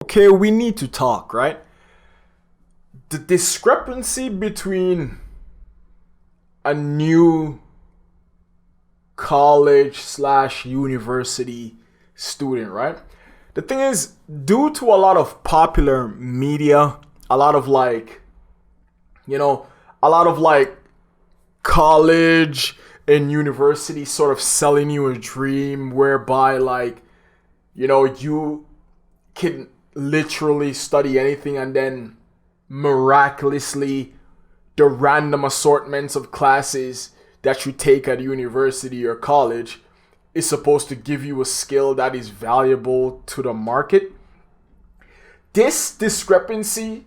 Okay, we need to talk, right? The discrepancy between a new college slash university student, right? The thing is, due to a lot of popular media, a lot of you know, a lot of college and university sort of selling you a dream whereby you can literally study anything and then miraculously the random assortments of classes that you take at university or college is supposed to give you a skill that is valuable to the market. This discrepancy,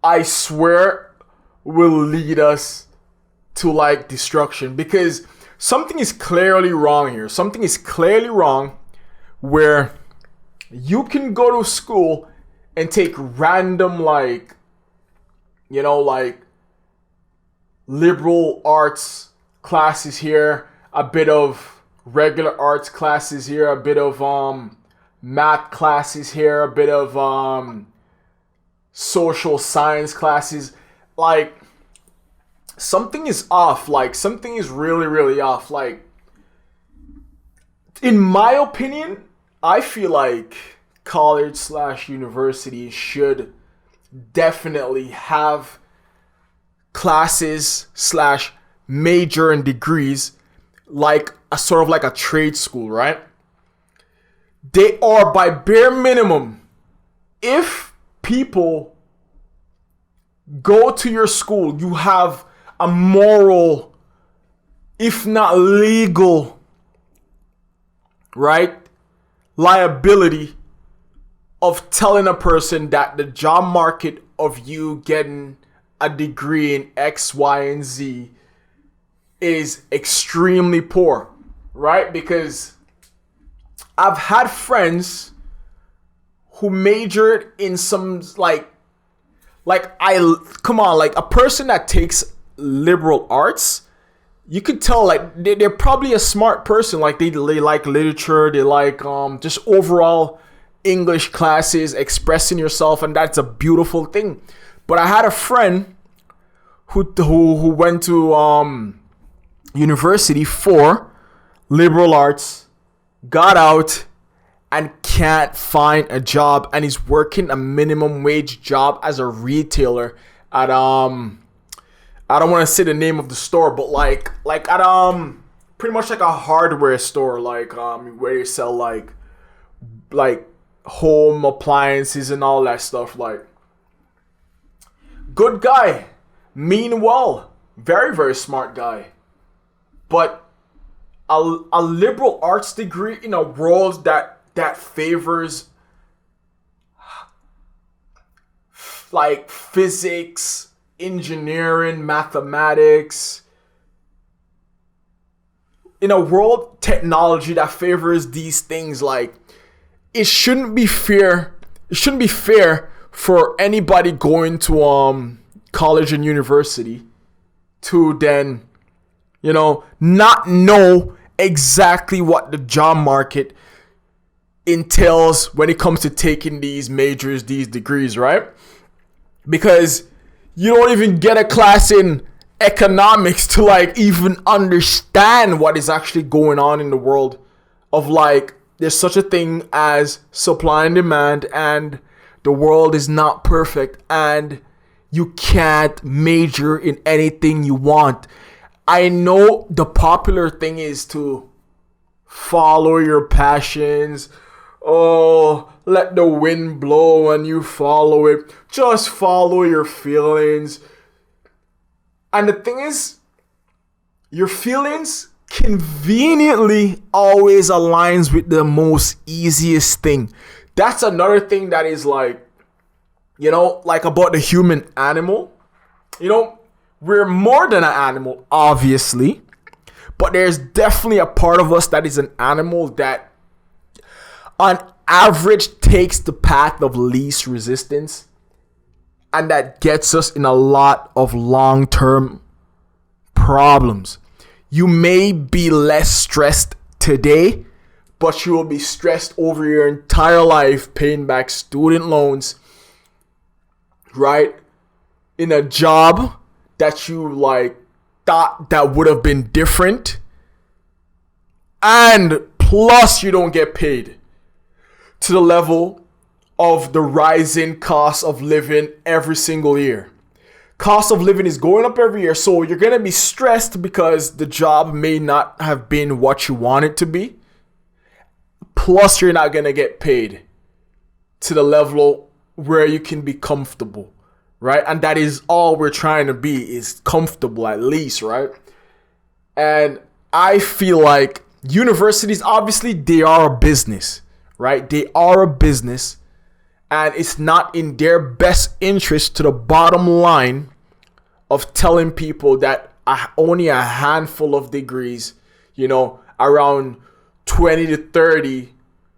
I swear, will lead us to destruction because something is clearly wrong here. Something is clearly wrong where you can go to school and take random liberal arts classes here, a bit of regular arts classes here, a bit of math classes here, a bit of social science classes. Something is off. Something is really, really off. In my opinion, I feel like college slash university should definitely have classes slash major and degrees like a sort of like a trade school, right? They are by bare minimum. If people go to your school, you have a moral, if not legal, right, liability of telling a person that the job market of you getting a degree in X, Y, and Z is extremely poor, right? Because I've had friends who majored in some a person that takes liberal arts, you could tell they're probably a smart person. They like literature, they like just overall English classes, expressing yourself, and that's a beautiful thing. But I had a friend who went to university for liberal arts, got out, and can't find a job, and he's working a minimum wage job as a retailer at I don't want to say the name of the store, but at pretty much like a hardware store, where you sell like home appliances and all that stuff. Good guy, mean well, very, very smart guy, but a liberal arts degree in a world that favors physics, engineering, mathematics, in a world technology that favors these things, it shouldn't be fair. It shouldn't be fair for anybody going to college and university to then not know exactly what the job market entails when it comes to taking these majors, these degrees, right? Because you don't even get a class in economics to even understand what is actually going on in the world of there's such a thing as supply and demand, and the world is not perfect, and you can't major in anything you want. I know the popular thing is to follow your passions. Oh, let the wind blow and you follow it. Just follow your feelings. And the thing is, your feelings conveniently always aligns with the most easiest thing. That's another thing that is about the human animal. We're more than an animal, obviously. But there's definitely a part of us that is an animal that on average takes the path of least resistance, and that gets us in a lot of long-term problems. You may be less stressed today, but you will be stressed over your entire life paying back student loans, right? In a job that you like thought that would have been different, and plus you don't get paid to the level of the rising cost of living every single year. Cost of living is going up every year, so you're going to be stressed because the job may not have been what you want it to be. Plus, you're not going to get paid to the level where you can be comfortable, right? And that is all we're trying to be, is comfortable at least, right? And I feel like universities, obviously, they are a business, right? They are a business. And it's not in their best interest to the bottom line of telling people that only a handful of degrees, around 20 to 30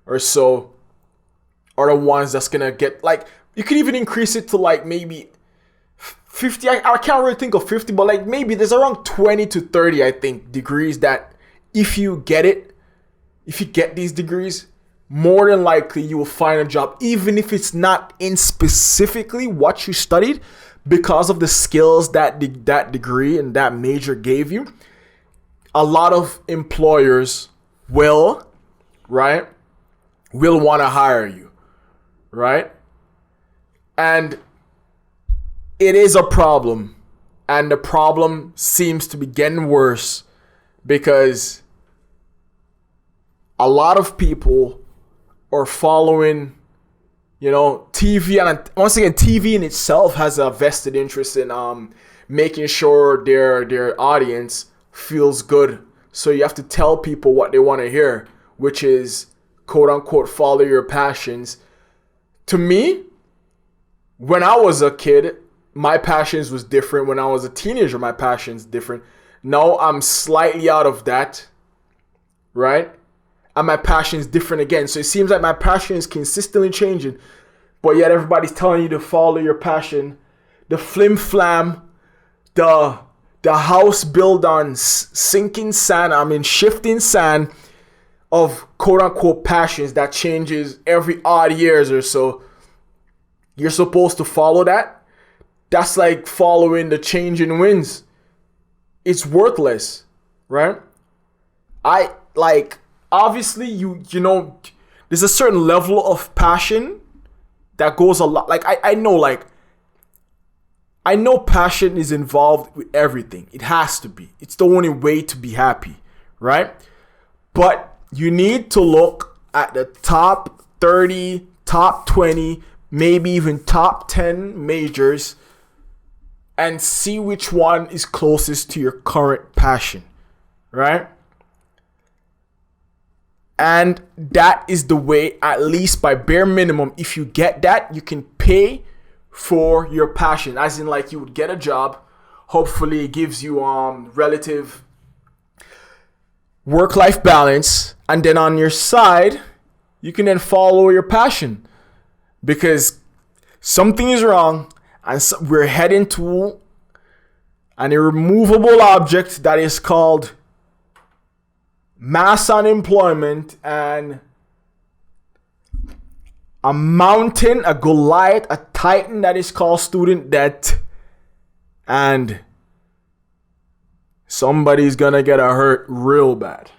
or so, are the ones that's going to get, like, you could even increase it to like maybe 50. I can't really think of 50, but like maybe there's around 20 to 30, I think, degrees that if you get these degrees, more than likely you will find a job, even if it's not in specifically what you studied, because of the skills that that degree and that major gave you. A lot of employers will want to hire you, right? And it is a problem, and the problem seems to be getting worse because a lot of people or following, TV. And once again, TV in itself has a vested interest in making sure their audience feels good. So you have to tell people what they want to hear, which is, quote unquote, follow your passions. To me, when I was a kid, my passions was different. When I was a teenager, my passions different. Now I'm slightly out of that, right? And my passion is different again. So it seems like my passion is consistently changing, but yet everybody's telling you to follow your passion. The flim flam, the house built on shifting sand of quote unquote passions that changes every odd years or so. You're supposed to follow that. That's like following the changing winds. It's worthless, right? Obviously, there's a certain level of passion that goes a lot. Like, I know passion is involved with everything. It has to be. It's the only way to be happy, right? But you need to look at the top 30, top 20, maybe even top 10 majors and see which one is closest to your current passion, right? And that is the way, at least by bare minimum, if you get that, you can pay for your passion. As in, like, you would get a job. Hopefully it gives you relative work-life balance. And then on your side, you can then follow your passion. Because something is wrong, and we're heading to an irremovable object that is called mass unemployment, and a mountain, a Goliath, a titan that is called student debt, and somebody's gonna get hurt real bad.